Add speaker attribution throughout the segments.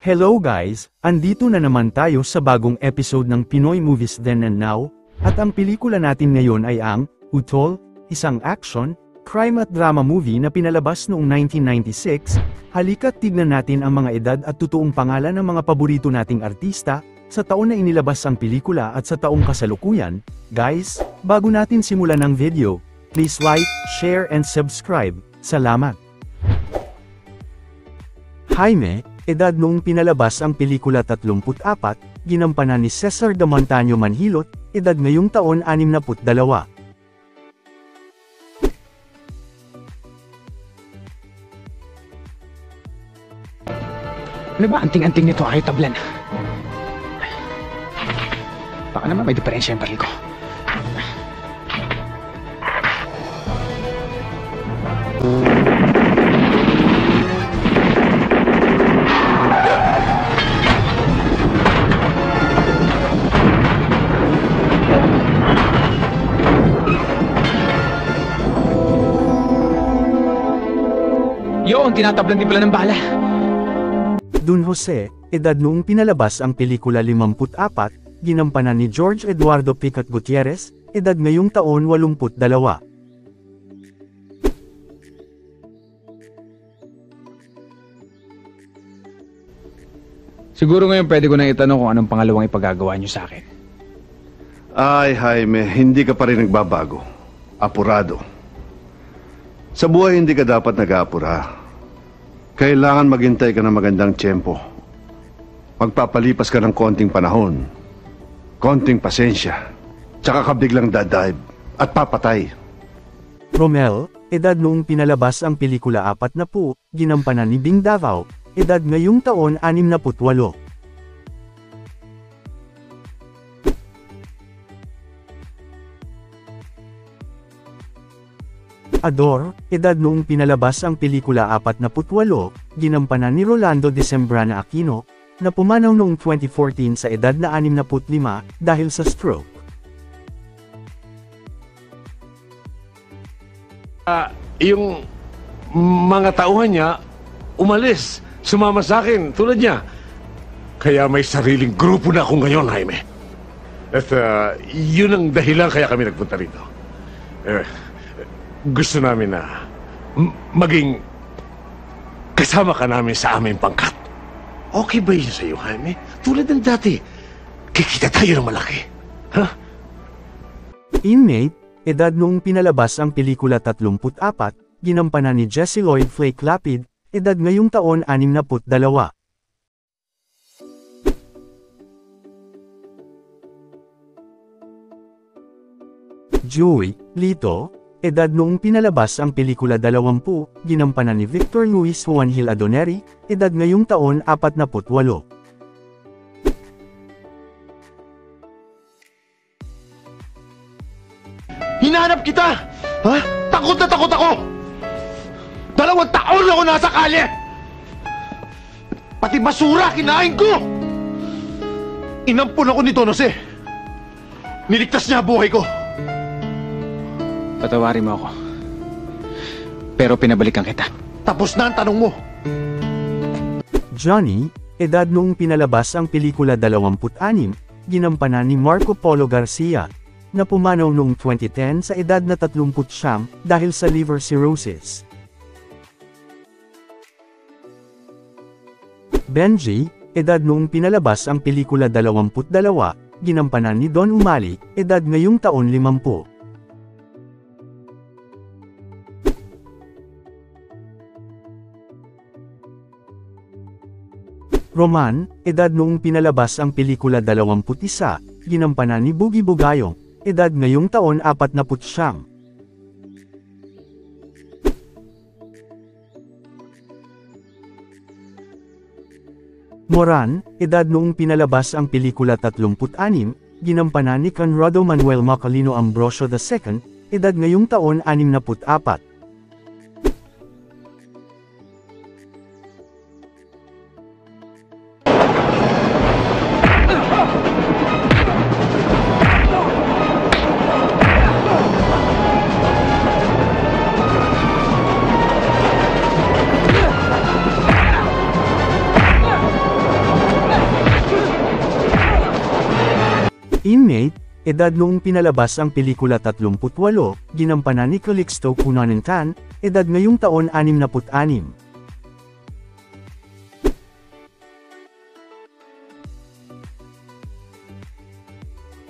Speaker 1: Hello guys, andito na naman tayo sa bagong episode ng Pinoy Movies Then and Now, at ang pelikula natin ngayon ay ang Utol, isang action, crime at drama movie na pinalabas noong 1996. Halika't tignan natin ang mga edad at totoong pangalan ng mga paborito nating artista, sa taon na inilabas ang pelikula at sa taong kasalukuyan. Guys, bago natin simulan ang video, please like, share and subscribe. Salamat! Jaime, edad noong pinalabas ang pelikula 34, ginampanan ni Cesar de Montaño Manhilot, edad ngayong taon 62.
Speaker 2: Ano ba anting-anting nito ayaw tablan? Baka naman may diferensya yung baril ko. Yun, tinatablan din pala ng bala.
Speaker 1: Don Jose, edad noong pinalabas ang pelikula 54, ginampanan ni George Eduardo Picat Gutierrez, edad ngayong taon 82.
Speaker 2: Siguro ngayon pwede ko na itanong kung anong pangalawang ipagagawa niyo sa akin.
Speaker 3: Ay, Jaime, hindi ka pa rin nagbabago. Apurado. Sa buhay hindi ka dapat nag-aapura. Kailangan maghintay ka ng magandang tiyempo. Magpapalipas ka ng konting panahon, konting pasensya, tsaka ka biglang dadive at papatay.
Speaker 1: Romel, edad noong pinalabas ang pelikula 40, ginampanan ni Bing Davao, edad ngayong taon 68. Ador, edad noong pinalabas ang pelikula 48, ginampanan ni Rolando Decembrana Aquino, na pumanaw noong 2014 sa edad na 65 dahil sa stroke.
Speaker 4: Yung mga tauhan niya, umalis, sumama sa akin, tulad niya. Kaya may sariling grupo na ako ngayon, Jaime. At yun ang dahilan kaya kami nagpunta rito. Gusto namin na maging kasama ka namin sa aming pangkat. Okay ba yun sa iyo, Jaime? Tulad ng dati, kikita tayo ng malaki. Ha?
Speaker 1: Inmate, edad noong pinalabas ang pelikula 34, ginampanan ni Jesse Lloyd Flake Lapid, edad ngayong taon 62. Joey Lito, edad noong pinalabas ang pelikula 20, ginampanan ni Victor Luis Juanhil Adoneri, edad ngayong taon 48.
Speaker 4: Hinahanap kita! Ha? Takot na takot ako! 2 taon ako nasa kalye! Pati basura kinain ko! Inampun ako ni Don Jose. Niligtas niya buhay ko.
Speaker 2: Patawarin mo ako. Pero pinabalikan kita.
Speaker 4: Tapos na ang tanong mo.
Speaker 1: Johnny, edad noong pinalabas ang pelikula 26, ginampanan ni Marco Polo Garcia, na pumanaw noong 2010 sa edad na 39 dahil sa liver cirrhosis. Benji, edad noong pinalabas ang pelikula 22, ginampanan ni Don Umali, edad ngayong taon 50. Roman, edad noong pinalabas ang pelikula 21, ginampanan ni Boogie Bugayong, edad ngayong taon 49. Moran, edad noong pinalabas ang pelikula 36, ginampanan ni Conrado Manuel Macalino Ambrosio II, edad ngayong taon 64. Inmate, edad noong pinalabas ang pelikula 38, ginampanan ni Calixto Cunanan, edad ngayong taon 66.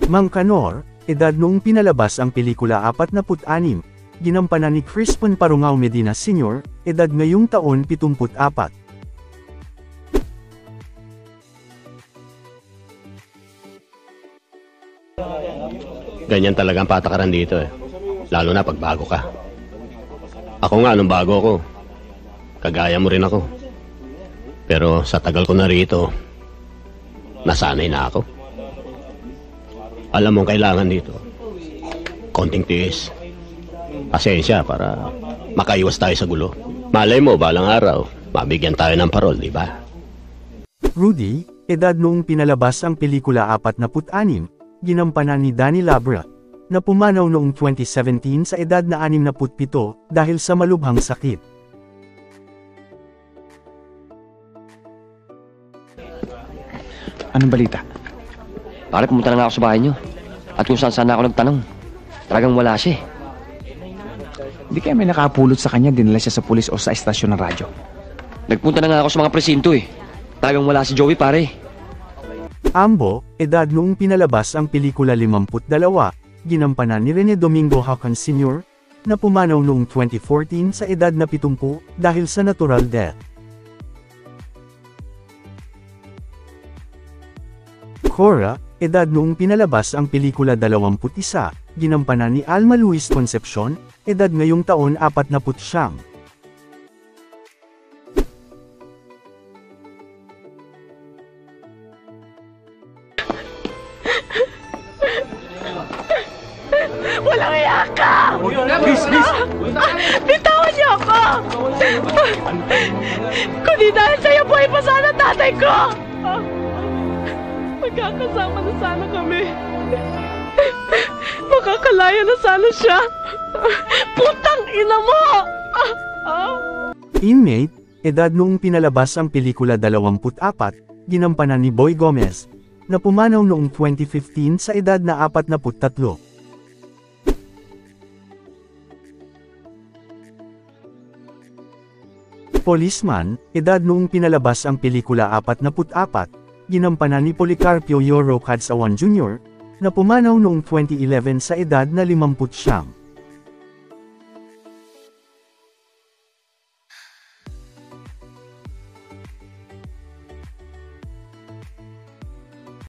Speaker 1: Mang Kanor, edad noong pinalabas ang pelikula 46, ginampanan ni Crispin Parungao Medina Sr., edad ngayong taon 74.
Speaker 5: Ganyan talaga ang patakaran dito eh. Lalo na pag bago ka. Ako nga nung bago ako, kagaya mo rin ako. Pero sa tagal ko na rito, nasanay na ako. Alam mo kailangan dito, konting tiis. Pasensya para makaiwas tayo sa gulo. Malay mo, balang araw, mabigyan tayo ng parol, di ba?
Speaker 1: Rudy, edad noong pinalabas ang pelikula 46, ginampanan ni Danny Labra, na pumanaw noong 2017 sa edad na 67 dahil sa malubhang sakit.
Speaker 6: Anong balita?
Speaker 7: Pare, pumunta na nga ako sa bahay niyo. At kung saan ako nagtanong, talagang wala siya eh.
Speaker 6: Hindi kaya may nakapulot sa kanya, dinala siya sa pulis o sa estasyon ng radyo.
Speaker 7: Nagpunta na nga ako sa mga presinto eh. Talagang wala si Joey, pare.
Speaker 1: Ambo, edad noong pinalabas ang pelikula 52, ginampanan ni Rene Domingo Hacan Sr., na pumanaw noong 2014 sa edad na 70 dahil sa natural death. Cora, edad noong pinalabas ang pelikula 21, ginampanan ni Alma Luis Concepcion, edad ngayong taon 49.
Speaker 8: Walang iya ka! Please! Bitawan niyo ako! Kundi dahil sa'yo buhay pa sana tatay ko! Magkakasama na sana kami. Makakalaya na sana siya. Putang ina mo!
Speaker 1: Inmate, edad noong pinalabas ang pelikula 24, ginampanan ni Boy Gomez, na pumanaw noong 2015 sa edad na 43. Policeman, edad noong pinalabas ang pelikula 44, ginampanan ni Policarpio Yoro Cadsawan Jr., na pumanaw noong 2011 sa edad na 50.